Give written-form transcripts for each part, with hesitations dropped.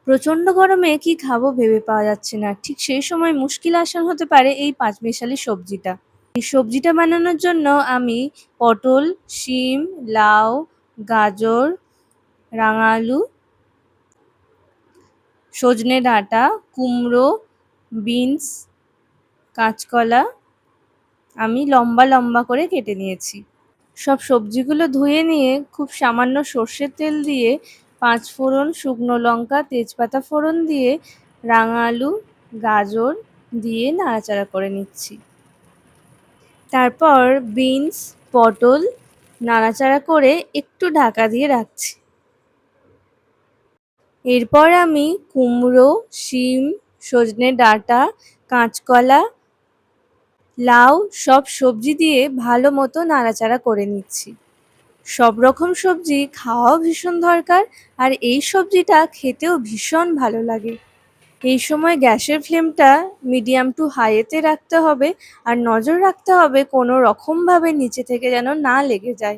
প্রচণ্ড গরমে কি খাবো ভেবে পাওয়া যাচ্ছে না। ঠিক সেই সময় মুশকিল আসান হতে পারে এই পাঁচমিশালি সবজিটা। এই সবজিটা বানানোর জন্য আমি পটল, শিম, লাউ, গাজর, রাঙা আলু, সজনে ডাঁটা, কুমড়ো, বিনস, কাঁচকলা আমি লম্বা লম্বা করে কেটে নিয়েছি। সব সবজিগুলো ধুয়ে নিয়ে খুব সামান্য সর্ষের তেল দিয়ে ৫ ফোড়ন, শুকনো লঙ্কা, তেজপাতা ফোড়ন দিয়ে রাঙা আলু, গাজর দিয়ে নাড়াচাড়া করে নিচ্ছি। তারপর বিনস, পটল নাড়াচাড়া করে একটু ঢাকা দিয়ে রাখছি। এরপর আমি কুমড়ো, শিম, সজনে ডাঁটা, কাঁচকলা, লাউ সব সবজি দিয়ে ভালো মতো নাড়াচাড়া করে নিচ্ছি। সব রকম সবজি খাওয়াও ভীষণ দরকার, আর এই সবজিটা খেতেও ভীষণ ভালো লাগে। এই সময় গ্যাসের ফ্লেমটা মিডিয়াম টু হাইতে রাখতে হবে, আর নজর রাখতে হবে কোনো রকমভাবে নিচে থেকে যেন না লেগে যায়।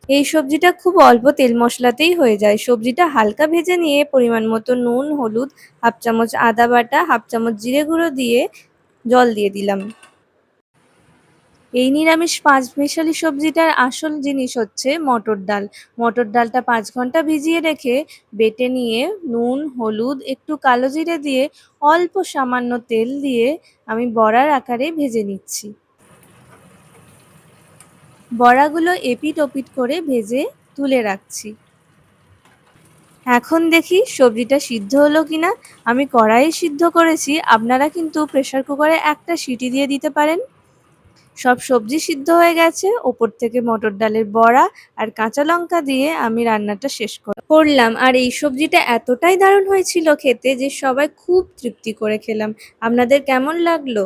এই সবজিটা খুব অল্প তেল মশলাতেই হয়ে যায়। সবজিটা হালকা ভেজে নিয়ে পরিমাণ মতো নুন, হলুদ, হাফ চামচ আদা বাটা, হাফ চামচ জিরে গুঁড়ো দিয়ে জল দিয়ে দিলাম। এই নিরামিষ পাঁচমিশালি সবজিটার আসল জিনিস হচ্ছে মটর ডাল। মটর ডালটা ৫ ঘন্টা ভিজিয়ে রেখে বেটে নিয়ে নুন, হলুদ, একটু কালো জিরে দিয়ে অল্প সামান্য তেল দিয়ে আমি বড়ার আকারে ভেজে নিচ্ছি। বড়াগুলো এপিট ওপিট করে ভেজে তুলে রাখছি। এখন দেখি সবজিটা সিদ্ধ হলো কিনা। আমি কড়াইয়ে সিদ্ধ করেছি, আপনারা কিন্তু প্রেসার কুকারে একটা সিটি দিয়ে দিতে পারেন। সব সবজি সিদ্ধ হয়ে গেছে, ওপর থেকে মটর ডালের বড়া আর কাঁচা লঙ্কা দিয়ে আমি রান্নাটা শেষ করলাম। আর এই সবজিটা এতটাই দারুণ হয়েছিল খেতে যে সবাই খুব তৃপ্তি করে খেলাম। আপনাদের কেমন লাগলো?